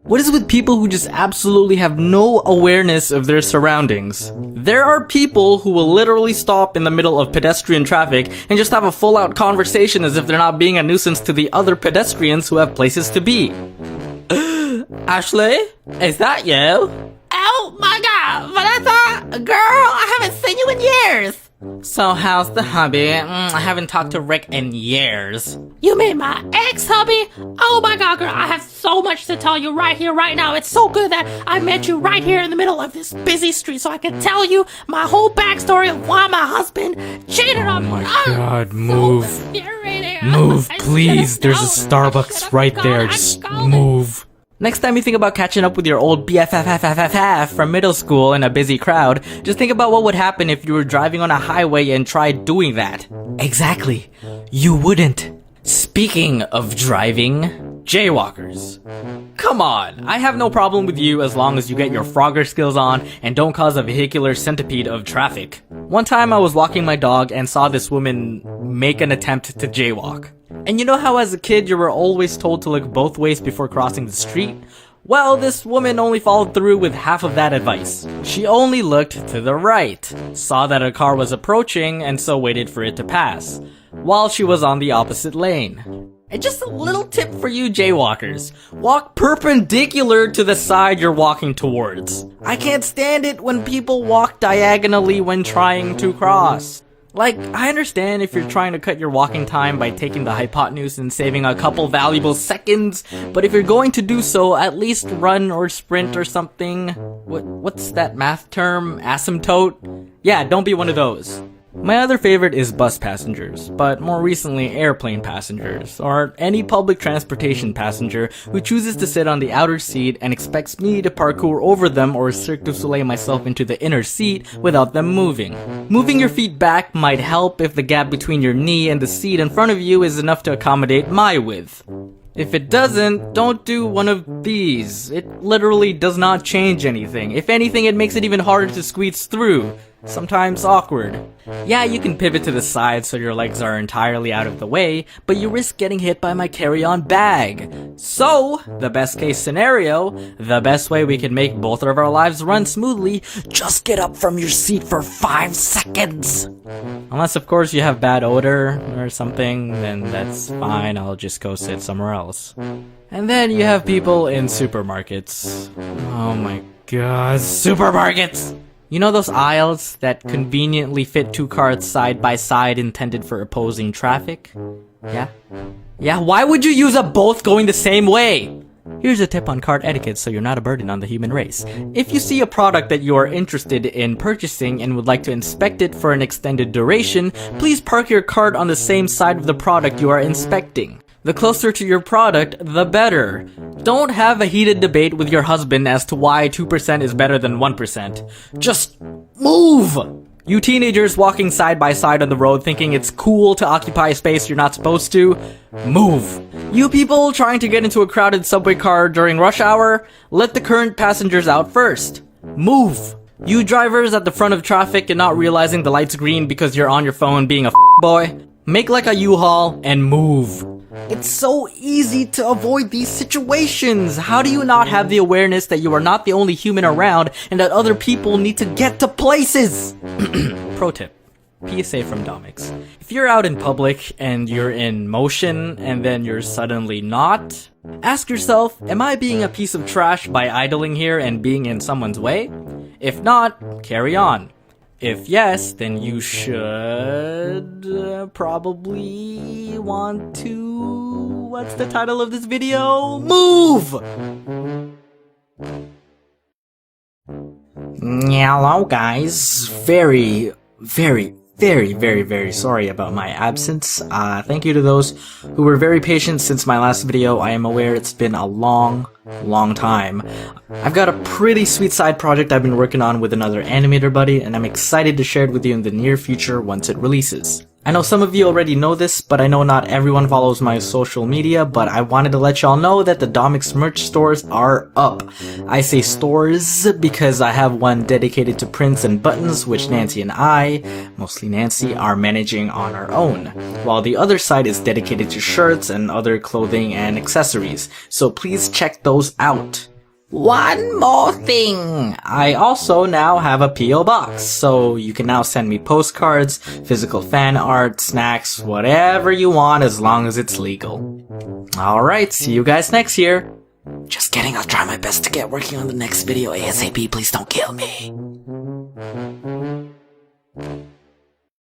What is with people who just absolutely have no awareness of their surroundings? There are people who will literally stop in the middle of pedestrian traffic and just have a full-out conversation as if they're not being a nuisance to the other pedestrians who have places to be. Ashley? Is that you? Oh my god, Vanessa! Girl, I haven't seen you in years! So how's the hubby? I haven't talked to Rick in years. You mean my ex-hubby? Oh my god, girl, I have so much to tell you right here, right now. It's so good that I met you right here in the middle of this busy street so I can tell you my whole backstory of why my husband cheated on me. Oh my god, move. So infuriating. Move, I please. There's a should've known. Starbucks right there. Just move. Next time you think about catching up with your old BFF from middle school in a busy crowd, just think about what would happen if you were driving on a highway and tried doing that. Exactly. You wouldn't. Speaking of driving, jaywalkers. Come on, I have no problem with you as long as you get your Frogger skills on and don't cause a vehicular centipede of traffic. One time I was walking my dog and saw this woman make an attempt to jaywalk. And you know how as a kid you were always told to look both ways before crossing the street? Well, this woman only followed through with half of that advice. She only looked to the right, saw that a car was approaching, and so waited for it to pass, while she was on the opposite lane. And just a little tip for you jaywalkers, walk perpendicular to the side you're walking towards. I can't stand it when people walk diagonally when trying to cross. Like, I understand if you're trying to cut your walking time by taking the hypotenuse and saving a couple valuable seconds, but if you're going to do so, at least run or sprint or something. What's that math term? Asymptote? Yeah, don't be one of those. My other favorite is bus passengers, but more recently airplane passengers, or any public transportation passenger who chooses to sit on the outer seat and expects me to parkour over them or Cirque du Soleil myself into the inner seat without them moving. Moving your feet back might help if the gap between your knee and the seat in front of you is enough to accommodate my width. If it doesn't, don't do one of these. It literally does not change anything. If anything, it makes it even harder to squeeze through. Sometimes awkward. Yeah, you can pivot to the side so your legs are entirely out of the way, but you risk getting hit by my carry-on bag. So, the best case scenario, the best way we can make both of our lives run smoothly, just get up from your seat for 5 seconds. Unless of course you have bad odor or something, then that's fine, I'll just go sit somewhere else. And then you have people in supermarkets. Oh my god, supermarkets! You know those aisles that conveniently fit 2 carts side by side intended for opposing traffic? Yeah? Yeah, why would you use a both going the same way? Here's a tip on cart etiquette so you're not a burden on the human race. If you see a product that you are interested in purchasing and would like to inspect it for an extended duration, please park your cart on the same side of the product you are inspecting. The closer to your product, the better. Don't have a heated debate with your husband as to why 2% is better than 1%. Just move! You teenagers walking side by side on the road thinking it's cool to occupy space you're not supposed to, move. You people trying to get into a crowded subway car during rush hour, let the current passengers out first. Move. You drivers at the front of traffic and not realizing the light's green because you're on your phone being a boy, make like a U-Haul and move. It's so easy to avoid these situations. How do you not have the awareness that you are not the only human around and that other people need to get to places? Pro tip. PSA from Domics. If you're out in public and you're in motion and then you're suddenly not, ask yourself, am I being a piece of trash by idling here and being in someone's way? If not, carry on. If yes, then you should probably want to... What's the title of this video? Move! Hello guys, very sorry about my absence. Thank you to those who were very patient since my last video. I am aware it's been a long time. I've got a pretty sweet side project I've been working on with another animator buddy, and I'm excited to share it with you in the near future once it releases. I know some of you already know this, but I know not everyone follows my social media, but I wanted to let y'all know that the Domics merch stores are up. I say stores because I have one dedicated to prints and buttons, which Nancy and I, mostly Nancy, are managing on our own, while the other side is dedicated to shirts and other clothing and accessories, so please check those out. One more thing! I also now have a P.O. box, so you can now send me postcards, physical fan art, snacks, whatever you want as long as it's legal. Alright, see you guys next year. Just kidding, I'll try my best to get working on the next video ASAP, please don't kill me.